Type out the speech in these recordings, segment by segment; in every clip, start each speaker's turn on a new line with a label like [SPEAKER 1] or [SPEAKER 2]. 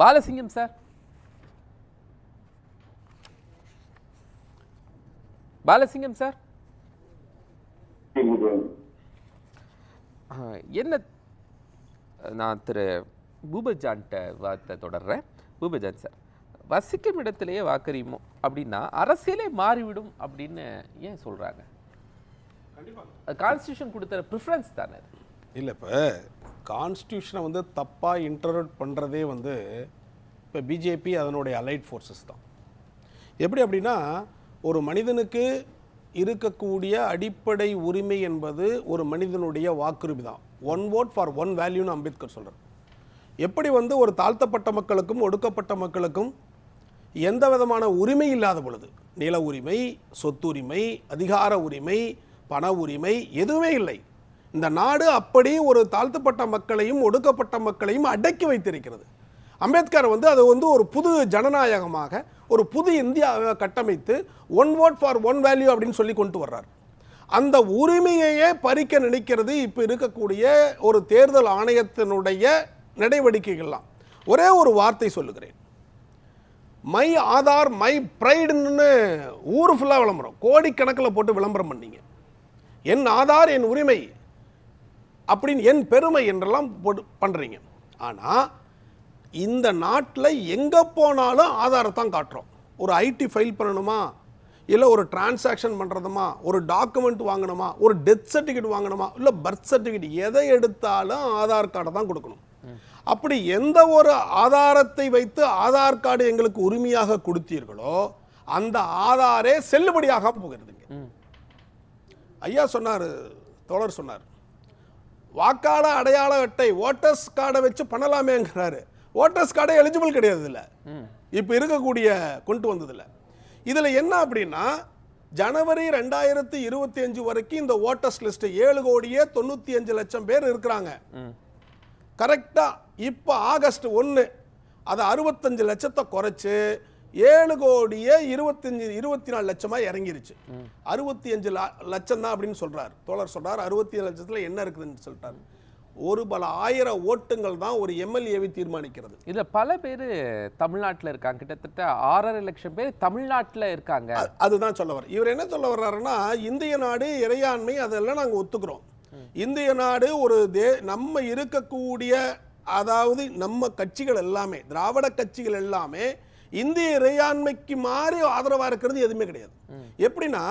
[SPEAKER 1] Balasingham sir. Balasingham sir, என்ன நான் திரு பூபஜான்ட்ட வார்த்தை தொடர்றேன். பூபஜான் சார், வசிக்கும் இடத்திலேயே வாக்களிமோ அப்படின்னா அரசியலே மாறிவிடும் அப்படின்னு ஏன் சொல்றாங்க? கான்ஸ்டியூஷன் கொடுத்த ப்ரிஃபரன்ஸ் தானே
[SPEAKER 2] இல்லை. இப்போ கான்ஸ்டியூஷனை வந்து தப்பாக இன்டர்ப்ரெட் பண்ணுறதே வந்து இப்போ பிஜேபி அதனுடைய அலைட் ஃபோர்ஸஸ் தான். எப்படி அப்படின்னா, ஒரு மனிதனுக்கு இருக்கக்கூடிய அடிப்படை உரிமை என்பது ஒரு மனிதனுடைய வாக்குரிமை தான். ஒன் ஓட் ஃபார் ஒன் வேல்யூன்னு அம்பேத்கர் சொல்கிறார். எப்படி வந்து ஒரு தாழ்த்தப்பட்ட மக்களுக்கும் ஒடுக்கப்பட்ட மக்களுக்கும் எந்த விதமான உரிமை இல்லாத பொழுது, நில உரிமை, சொத்துரிமை, அதிகார உரிமை, பண உரிமை எதுவுமே இல்லை, இந்த நாடு அப்படி ஒரு தாழ்த்தப்பட்ட மக்களையும் ஒடுக்கப்பட்ட மக்களையும் அடக்கி வைத்திருக்கிறது. அம்பேத்கர் வந்து அதை வந்து ஒரு புது ஜனநாயகமாக ஒரு புது இந்தியாவை கட்டமைத்து one vote for one value அப்படின்னு சொல்லி கொண்டு வர்றார். அந்த உரிமையையே பறிக்க நினைக்கிறது இப்போ இருக்கக்கூடிய ஒரு தேர்தல் ஆணையத்தினுடைய நடவடிக்கைகள்லாம். ஒரே ஒரு வார்த்தை சொல்லுகிறேன், மை ஆதார் மை ப்ரைடுன்னு ஊர் ஃபுல்லாக விளம்பரம், கோடிக்கணக்கில் போட்டு விளம்பரம் பண்ணீங்க. என் ஆதார் என் உரிமை அப்படின்னு, என் பெருமை என்றெல்லாம் பண்ணுறீங்க. ஆனால் இந்த நாட்டில் எங்கே போனாலும் ஆதாரத்தான் காட்டுறோம். ஒரு ஐடி ஃபைல் பண்ணணுமா, இல்லை ஒரு டிரான்சாக்ஷன் பண்ணுறதுமா, ஒரு டாக்குமெண்ட் வாங்கணுமா, ஒரு டெத் சர்டிஃபிகேட் வாங்கணுமா, இல்லை பர்த் சர்டிஃபிகேட், எதை எடுத்தாலும் ஆதார் கார்டை தான் கொடுக்கணும். அப்படி எந்த ஒரு ஆதாரத்தை வைத்து ஆதார் கார்டு எங்களுக்கு உரிமையாக கொடுத்தீர்களோ அந்த ஆதாரே செல்லுபடியாக போகிறதுங்க. ஐயா சொன்னார், தோழர் சொன்னார், வாக்காளர் அடையாள அட்டை ஓட்டர்ஸ் கார்டை வச்சு பண்ணலாமேங்கிறாரு. ஓட்டர்ஸ் கார்டே எலிஜிபிள் கிடையாது இல்லை, இப்போ இருக்கக்கூடிய கொண்டு வந்ததில்லை. இதில் என்ன அப்படின்னா, ஜனவரி 2025 வரைக்கும் இந்த ஓட்டர்ஸ் லிஸ்ட் 7,95,00,000 பேர் இருக்கிறாங்க கரெக்டா. இப்போ ஆகஸ்ட் 1 அதை 65 லட்சத்தை குறைச்சு 7,24,00,000 இறங்கிருச்சு. 65 லட்சம் தான் அப்படின்னு சொல்றாரு தோழர். சொல்றாரு 67 லட்சத்துல என்ன இருக்குதுன்னு சொல்லிட்டாரு. ஒரு பல ஆயிரம் ஓட்டுங்கள் தான் ஒரு எம்எல்ஏவை தீர்மானிக்கிறது.
[SPEAKER 1] இதுல பல பேர் தமிழ்நாட்டில் இருக்காங்க, கிட்டத்தட்ட 6.5 லட்சம் பேர் தமிழ்நாட்டில் இருக்காங்க. அதுதான்
[SPEAKER 2] சொல்ல வர. இவர் என்ன சொல்ல வர்றாருன்னா, இந்திய நாடு இறையாண்மை அதெல்லாம் நாங்கள் ஒத்துக்கிறோம். இந்திய நாடு ஒரு நம்ம இருக்கக்கூடிய, அதாவது நம்ம கட்சிகள் எல்லாமே, திராவிட கட்சிகள் எல்லாமே இந்திய இறையாண்மைக்கு மாறி ஆதரவா இருக்கிறது எதுவுமே கிடையாது. எப்படின்னா,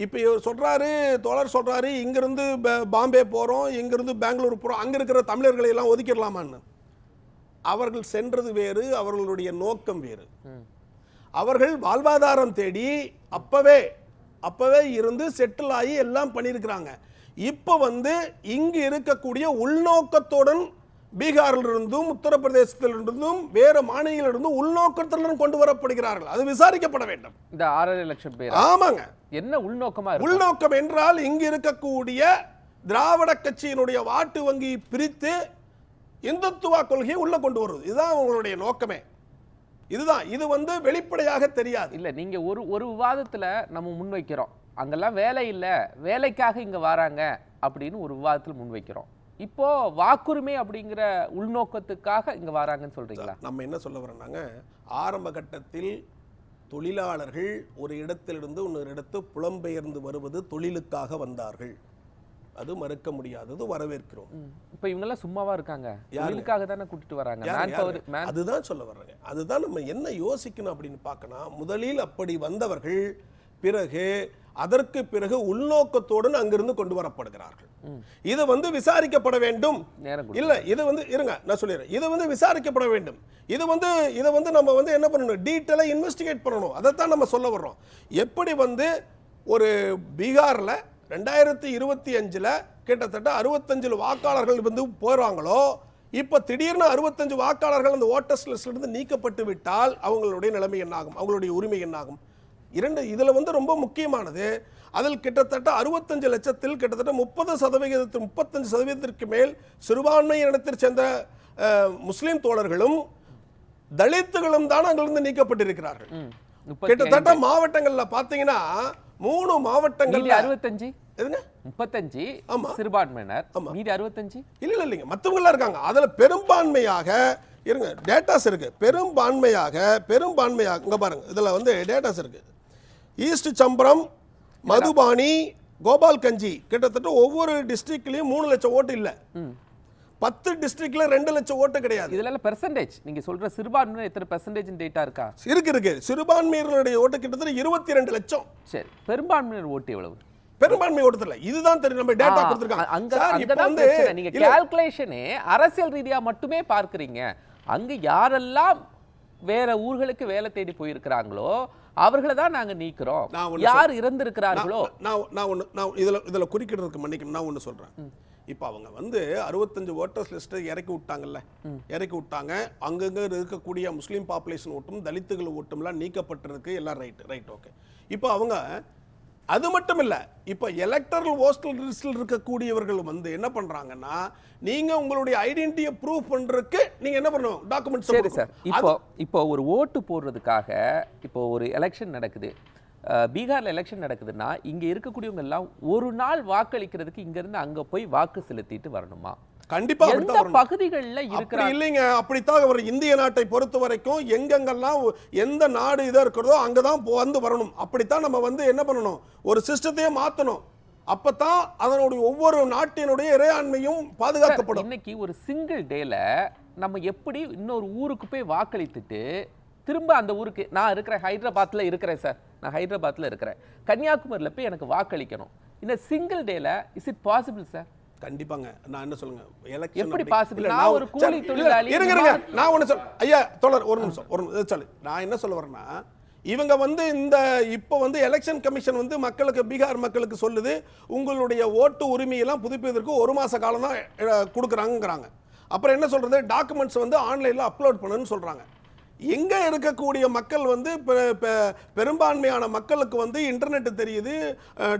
[SPEAKER 2] இப்ப இவர் சொல்றாரு, தோழர் சொல்றாரு, இங்கிருந்து பாம்பே போறோம், இங்கிருந்து பெங்களூர் போறோம், அங்க இருக்கிற தமிழர்களை எல்லாம் ஒதுக்கிடலாமான்னு. அவர்கள் சென்றது வேறு, அவர்களுடைய நோக்கம் வேறு. அவர்கள் வாழ்வாதாரம் தேடி அப்பவே இருந்து செட்டில் ஆகி எல்லாம் பண்ணியிருக்கிறாங்க. இப்ப வந்து இங்கு இருக்கக்கூடிய உள்நோக்கத்துடன் பீகாரிலிருந்தும் உத்தரப்பிரதேசத்திலிருந்தும் வேறு மாநிலங்களிலிருந்தும் உள்நோக்கத்துடன் கொண்டு வரப்படுகிறார்கள். அது விசாரிக்கப்பட வேண்டும்.
[SPEAKER 1] இந்த 6.5 லட்சம் பேர்,
[SPEAKER 2] ஆமாங்க,
[SPEAKER 1] என்ன உள்நோக்கமா?
[SPEAKER 2] உள்நோக்கம் என்றால் இங்கு இருக்கக்கூடிய திராவிட கட்சியினுடைய வாட்டு வங்கி பிரித்து இந்துத்துவ கொள்கையை உள்ள கொண்டு வருவது, இதுதான் அவங்களுடைய நோக்கமே. இதுதான். இது வந்து வெளிப்படையாக தெரியாது.
[SPEAKER 1] இல்ல, நீங்க ஒரு விவாதத்துல நம்ம முன்வைக்கிறோம், அங்கெல்லாம் வேலை இல்லை, வேலைக்காக இங்க வராங்க அப்படின்னு ஒரு விவாதத்தில் முன்வைக்கிறோம். இப்போ வாக்குரிமை அப்படிங்கிற உள்நோக்கத்துக்காக இங்க வராங்கன்னு சொல்றீங்களா?
[SPEAKER 2] நம்ம என்ன சொல்ல வரோம்னாங்க, ஆரம்ப கட்டத்தில் தொழிலாளர்கள் ஒரு இடத்திலிருந்து இன்னொரு இடத்து புலம்பெயர்ந்து வருவது தொழிலுக்காக வந்தார்கள், அது மறுக்க முடியாதது, வரவேற்கிறோம்.
[SPEAKER 1] இப்ப இவங்க எல்லாம் சும்மாவா இருக்காங்க? தொழிலுக்காக தானே கூட்டிட்டு வராங்க.
[SPEAKER 2] அதுதான் சொல்ல வர்றாங்க. அதுதான் நம்ம என்ன யோசிக்கணும் அப்படின்னு பார்க்கணும். முதலில் அப்படி வந்தவர்கள் பிறகு அதற்கு பிறகு உள்நோக்கத்தோடு அங்கிருந்து கொண்டு வரப்படுகிறார்கள். இது வந்து விசாரிக்கப்பட வேண்டும். இல்ல, இது வந்து இருங்க, நான் சொல்லிடுறேன், இது வந்து விசாரிக்கப்பட வேண்டும். இது வந்து நம்ம வந்து என்ன பண்ணணும், டீட்டெயிலா இன்வெஸ்டிகேட் பண்ணணும். அதைத்தான் நம்ம சொல்ல வர்றோம். எப்படி வந்து ஒரு பீகார்ல 2025ல கிட்டத்தட்ட 65 வாக்காளர்கள் வந்து போறாங்களோ, இப்ப திடீர்னு 65 வாக்காளர்கள் அந்த ஓட்டர்ஸ் லிஸ்ட்ல இருந்து நீக்கப்பட்டு விட்டால் அவங்களுடைய நிலைமை என்னாகும், அவங்களுடைய உரிமை என்னாகும்? இதுல வந்து ரொம்ப முக்கியமானது, அதில் கிட்டத்தட்ட 65 லட்சத்தில் கிட்டத்தட்ட 35% மேல் சிறுபான்மை இனத்தைச் சேர்ந்த முஸ்லிம் தோழர்களும் தலித்துகளும் தான் அங்கிருந்து நீக்கப்பட்டிருக்கிறார்கள். கிட்டத்தட்ட மாவட்டங்கள்ல பாத்தீங்கன்னா 3 மாவட்டங்கள்
[SPEAKER 1] 35 சிறுபான்மையினர், மீதி 65
[SPEAKER 2] இல்லைங்க, மற்றவங்க இருக்காங்க. அதுல பெரும்பான்மையாக
[SPEAKER 3] இருங்க, டேட்டாஸ் இருக்கு. பெரும்பான்மையாக இங்க பாருங்க, இதுல வந்து டேட்டாஸ் இருக்கு. ஈஸ்ட் சம்பரம், மதுபானி, கோபால்கஞ்சி கிட்டத்தட்ட ஒவ்வொரு டிஸ்ட்ரிக்ட்லயும் 3 லட்சம் ஓட்டு இல்ல. 10 டிஸ்ட்ரிக்ட்ல 2 லட்சம் ஓட்டு கிடையாது.
[SPEAKER 1] இதுல பெர்சன்டேஜ் நீங்க சொல்ற சிறுபான்மையினர் எத்தனை பெர்சன்டேஜ் டேட்டா இருக்கா?
[SPEAKER 3] இருக்கு. சிறுபான்மையினருடைய ஓட்டு கிட்டத்தட்ட 22 லட்சம்.
[SPEAKER 1] சரி, பெரும்பான்மையினர் ஓட்டு எவ்வளவு?
[SPEAKER 3] பெரும்பான்மை ஓட்டு இல்ல. இதுதான் தெரியும், நம்ம டேட்டா கொடுத்திருக்காங்க. சார் இப்போ வந்து
[SPEAKER 1] நீங்க கால்குலேஷனே அரசியல் ரீதியா மட்டுமே பார்க்கறீங்க. அங்க யாரெல்லாம் வேற ஊர்களுக்கு வேலை தேடி போயிருக்கிறாங்களோ அவர்களை தான் நாங்க நீக்கிறோம். யார் இறந்திருக்கிறார்களோ
[SPEAKER 3] நான் இதுல குறிக்கிடுறதுக்கு மன்னிக்கணும், நான் ஒண்ணு சொல்றேன். இப்போ அவங்க வந்து 65 ஓட்டர்ஸ் லிஸ்ட் இறக்கி விட்டாங்க. அங்கங்க இருக்கக்கூடிய முஸ்லீம் பாப்புலேஷன் ஓட்டும் தலித்துகள் ஓட்டும்லாம் நீக்கப்பட்டிருக்கு. எல்லாம் ரைட் ஓகே. இப்போ அவங்க அது மட்டும் இல்ல, இப்போ எலக்டரல் போஸ்டல் லிஸ்டில் இருக்கக்கூடியவர்கள் வந்து என்ன பண்றாங்கன்னா, நீங்க உங்களுடைய ஐடென்டிட்டியை ப்ரூவ் பண்றதுக்கு நீங்க என்ன பண்ணணும், டாக்குமெண்ட்ஸ்.
[SPEAKER 1] சரி சார், இப்போ ஒரு ஓட்டு போடுறதுக்காக இப்போ ஒரு எலெக்ஷன் நடக்குது, பீகார்ல எலெக்ஷன் நடக்குதுன்னா இங்க இருக்கக்கூடியவங்க எல்லாம் ஒரு நாள் வாக்களிக்கிறதுக்கு இங்க இருந்து அங்க போய் வாக்கு செலுத்திட்டு வரணுமா?
[SPEAKER 3] கண்டிப்பா
[SPEAKER 1] எந்த பகுதிகளில் இருக்கிற
[SPEAKER 3] இல்லைங்க, அப்படித்தான் ஒரு இந்திய நாட்டை பொறுத்த வரைக்கும் எங்கெங்கெல்லாம் எந்த நாடு இதா இருக்கிறதோ அங்கதான் வந்து வரணும். அப்படித்தான் நம்ம வந்து என்ன பண்ணணும், ஒரு சிஸ்டத்தையே மாத்தணும். அப்பதான் அதனுடைய ஒவ்வொரு நாட்டினுடைய இறையாண்மையும் பாதுகாக்கப்படும்.
[SPEAKER 1] இன்னைக்கு ஒரு சிங்கிள் டேல நம்ம எப்படி இன்னொரு ஊருக்கு போய் வாக்களித்துட்டு திரும்ப அந்த ஊருக்கு, நான் இருக்கிறேன் ஹைதராபாத்ல இருக்கிறேன் சார், நான் ஹைதராபாத்ல இருக்கிறேன், கன்னியாகுமரியில போய் எனக்கு வாக்களிக்கணும். இந்த சிங்கிள் டேல இஸ் இட் பாசிபிள் சார்?
[SPEAKER 3] கண்டிப்பாங்க. நான் என்ன சொல்லுங்க, எலெக்ஷன்
[SPEAKER 1] எப்படி பாசிபிள்? நான் ஒரு கூலி தொழிலாளி.
[SPEAKER 3] இருங்க, நான் ஒன்னு சொல்ல, ஐயா தோழர் ஒரு நிமிஷம் சொல்லு. நான் என்ன சொல்ல வரேன்னா, இவங்க வந்து இந்த இப்போ வந்து எலெக்ஷன் கமிஷன் வந்து மக்களுக்கு, பீகார் மக்களுக்கு சொல்லுது, உங்களுடைய ஓட்டு உரிமையெல்லாம் புதுப்பிப்பதற்கு 1 மாச காலம் தான் கொடுக்குறாங்கிறாங்க. அப்புறம் என்ன சொல்றது, டாக்குமெண்ட்ஸ் வந்து ஆன்லைன்ல அப்லோட் பண்ணுன்னு சொல்றாங்க. எங்க இருக்கக்கூடிய மக்கள் வந்து பெரும்பான்மையான மக்களுக்கு வந்து இன்டர்நெட் தெரியுது,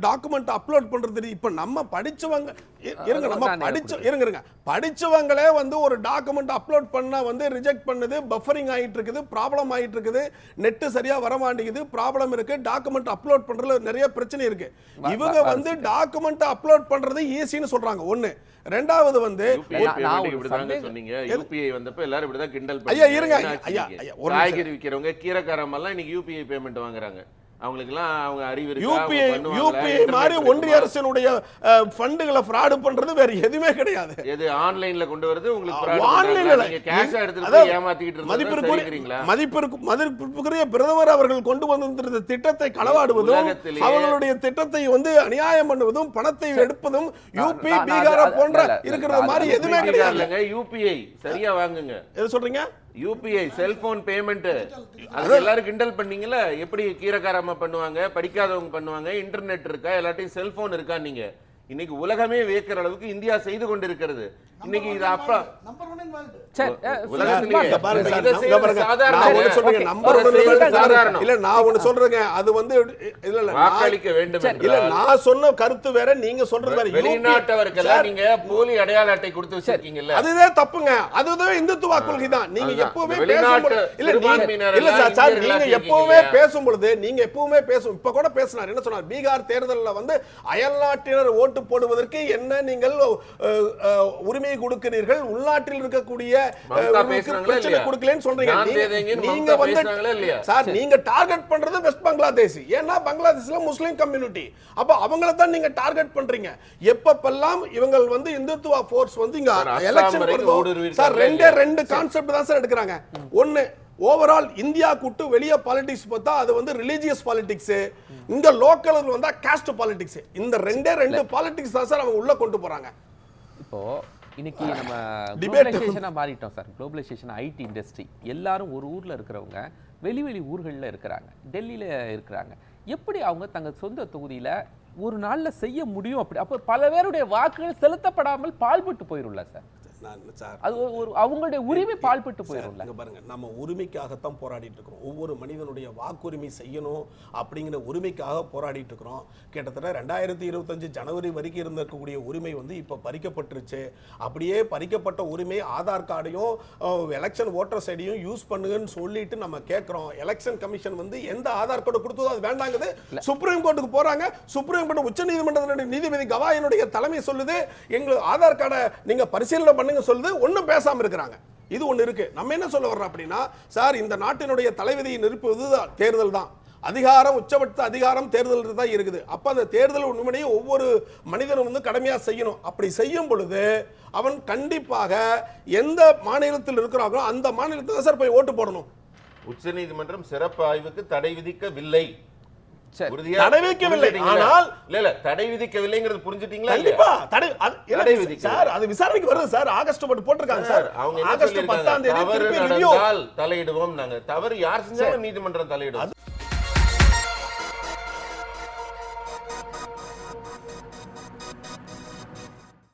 [SPEAKER 3] டாக்குமெண்ட் அப்லோட் பண்றது தெரியுது. இப்ப நம்ம படிச்சவங்க படிச்சவங்களே வந்து ஒரு டாக்குமெண்ட் அப்லோட் பண்ணா வந்து ரிஜெக்ட் பண்ணுது, பஃபரிங் ஆயிட்டு இருக்குது, ப்ராப்ளம் ஆயிட்டு இருக்குது, நெட் சரியா வர மாட்டேங்குது, ப்ராப்ளம் இருக்கு, டாக்குமெண்ட் அப்லோட் பண்றதுல நிறைய பிரச்சனை இருக்கு. இவங்க வந்து டாக்குமெண்ட் அப்லோட் பண்றது ஈஸின்னு சொல்றாங்க. ஒண்ணு. ரெண்டாவது வந்து
[SPEAKER 4] யூபிஐ வந்தப்ப எல்லாரும் இப்படிதான் கிண்டல்
[SPEAKER 3] பண்ணி, ஐயா இருங்க,
[SPEAKER 4] காய்கறி விக்கிறவங்க கீரைக்காரமெல்லாம் இன்னைக்கு யூபிஐ பேமெண்ட் வாங்குறாங்க. அவங்களுக்குலாம் அவங்க அறிவு இருக்கு.
[SPEAKER 3] யூபிஐ மாதிரி ஒன்றிய அரசினுடைய ஃபண்டுகளை ஃப்ராட் பண்றது வேற எதுவுமே கிடையாது.
[SPEAKER 4] எது ஆன்லைன்ல கொண்டு வருது உங்களுக்கு, ஆன்லைன்ல நீங்க கேஷா எடுத்துட்டு போய் ஏமாத்திட்டு இருக்கீங்களா?
[SPEAKER 3] மதிப்பிற்குரிய பிரதமர் அவர்கள் கொண்டு வந்திருந்த திட்டத்தை களவாடுவதும், அவங்களுடைய திட்டத்தை வந்து அநியாயம் பண்ணுவதும், பணத்தை எடுப்பதும் யூபி பீகார் போன்ற இருக்கிற மாதிரி எதுவுமே கிடையாது.
[SPEAKER 4] யூபிஐ சரியா வாங்குங்க.
[SPEAKER 3] எது சொல்றீங்க?
[SPEAKER 4] யூபிஐ செல்போன் பேமெண்ட், அது எல்லாரும் கிண்டல் பண்ணீங்கல்ல, எப்படி கீரைக்காரமா பண்ணுவாங்க, படிக்காதவங்க பண்ணுவாங்க, இன்டர்நெட் இருக்கா, எல்லாத்தையும் செல்போன் இருக்கா? நீங்க இன்னைக்கு உலகமே வியக்கிற அளவுக்கு இந்தியா செய்து கொண்டிருக்கிறது. இன்னைக்கு இது அப்ப வாக்களிக்க வேண்டும் இல்ல,
[SPEAKER 3] நான் சொன்ன கருத்து வேற, நீங்க சொல்றது வேற.
[SPEAKER 4] வெளிநாட்டவர்கள் நீங்க போலி அடையாள அட்டை கொடுத்து வச்சிருக்கீங்கல்ல,
[SPEAKER 3] அதுவே தப்புங்க. அதுவே இந்துத்துவ கொள்கை தான். நீங்க எப்பவுமே நீங்க எப்பவுமே பேசும்பொழுது, நீங்க எப்பவுமே இப்ப கூட பேசினார், என்ன சொன்னார், பீகார் தேர்தலில் வந்து அயல்நாட்டினர் ஓட்டு போடுவதற்கு என்ன நீங்கள் உரிமை கொடுக்கிறீர்கள், உள்நாட்டில் இருக்கக்கூடிய பிரச்சனை கொடுக்கலன்னு சொல்றீங்க. நீங்க வந்து சார், நீங்க டார்கெட் பண்றது வெஸ்ட் பங்களாதேஷ். ஏன்னா பங்களாதேஷ்ல முஸ்லிம் கம்யூனிட்டி, அப்ப அவங்கள தான் நீங்க டார்கெட் பண்றீங்க. எப்பப்பெல்லாம் இவங்க வந்து இந்துத்துவ ஃபோர்ஸ் வந்து இங்க எலெக்ஷன் சார், ரெண்டு கான்செப்ட் தான் சார் எடுக்கிறாங்க. ஒன்னு, ஓவரால் இந்தியா கூட்டு வெளிய பாலிடிக்ஸ் பார்த்தா அது வந்து ரிலிஜியஸ் பாலிடிக்ஸ், இங்க லோக்கல் வந்தா காஸ்ட் பாலிடிக்ஸ். இந்த ரெண்டு பாலிடிக்ஸ் தான் சார் அவங்க உள்ள கொண்டு போறாங்க.
[SPEAKER 1] இப்போ இன்னைக்கு நம்ம குளோபலைசேஷனா மாறிட்டோம் சார். குளோபலைசேஷன், ஐடி இண்டஸ்ட்ரி, எல்லாரும் ஒரு ஊர்ல இருக்கிறவங்க வெளி ஊர்களில் இருக்கிறாங்க, டெல்லியில இருக்கிறாங்க. எப்படி அவங்க தங்கள் சொந்த தொகுதியில ஒரு நாள்ல செய்ய முடியும்? அப்படி அப்போ பல பேருடைய வாக்குகள் செலுத்தப்படாமல் பால்பட்டு போயிரும்ல சார். அது ஒரு அவங்களுடைய உரிமை பால்பட்டு போயிடும்ல.
[SPEAKER 3] பாருங்க, நம்ம உரிமைக்காகத்தான் போராடிட்டு இருக்கிறோம். ஒவ்வொரு மனிதனுடைய வாக்குரிமை செய்யணும் அப்படிங்கிற உரிமைக்காக போராடிட்டு இருக்கிறோம். கிட்டத்தட்ட 2025 ஜனவரி வரைக்கும் இருந்திருக்கக்கூடிய உரிமை வந்து இப்ப பறிக்கப்பட்டுருச்சு. அப்படியே பறிக்கப்பட்ட உரிமை ஆதார் கார்டையும் எலெக்ஷன் ஓட்டர்ஸ் ஐடியும் யூஸ் பண்ணுங்கன்னு சொல்லிட்டு நம்ம கேட்கிறோம். எலெக்ஷன் கமிஷன் வந்து எந்த ஆதார் கார்டு கொடுத்ததோ அது வேண்டாங்குது. சுப்ரீம் கோர்ட்டுக்கு போறாங்க. சுப்ரீம் கோர்ட் உச்ச நீதிமன்றத்தினுடைய நீதிபதி கவாயினுடைய தலைமை சொல்லுது, எங்களுக்கு ஆதார் கார்டை நீங்க பரிசீலனை பண்ணுங்க சொல்லுது. ஒண்ணும் பேசாம இருக்கிறாங்க. இது ஒண்ணு இருக்கு. நம்ம என்ன சொல்ல வர்றோம் அப்படின்னா, சார் இந்த நாட்டினுடைய தலைவிதியை நிரப்புவது தேர்தல் தான். அதிகாரம், உச்சபட்ச அதிகாரம் தேர்தல் தான் இருக்குது. அப்ப அந்த தேர்தல் உண்மையை ஒவ்வொரு மனிதனும் வந்து கடமையா செய்யணும். அப்படி செய்யும் பொழுது அவன் கண்டிப்பாக எந்த மாநிலத்தில் இருக்கிறாங்களோ அந்த மாநிலத்தில் சார் போய் ஓட்டு போடணும்.
[SPEAKER 4] உச்சநீதிமன்றம் சிறப்பு ஆய்வுக்கு தடை விதிக்கவில்லை.
[SPEAKER 1] சரி.
[SPEAKER 4] உறுதியா
[SPEAKER 3] தடை விதிக்கவில்லை.
[SPEAKER 4] புரிஞ்சுட்டீங்களா?
[SPEAKER 3] ஆனால்
[SPEAKER 4] இல்ல தடை விதிக்கவில்லைங்கிறது புரிஞ்சுட்டீங்களா?
[SPEAKER 3] கண்டிப்பா தடை
[SPEAKER 4] தடை விதிக்கவில்லை.
[SPEAKER 3] சார் அது விசாரணைக்கு வருது சார். ஆகஸ்ட் மட்டும் போட்டிருக்காங்க சார்.
[SPEAKER 4] அவங்க என்ன
[SPEAKER 3] ஆகஸ்ட்
[SPEAKER 4] சொல்லிருக்காங்க?
[SPEAKER 3] 10ஆம் தேதி
[SPEAKER 4] தவறு
[SPEAKER 3] திருப்பி ரிவ்யூ.
[SPEAKER 4] நடந்தால் தலையிடுவோம். நாங்க தவறு யார் செஞ்சாலும் நீதிமன்றம் தலையிடும்.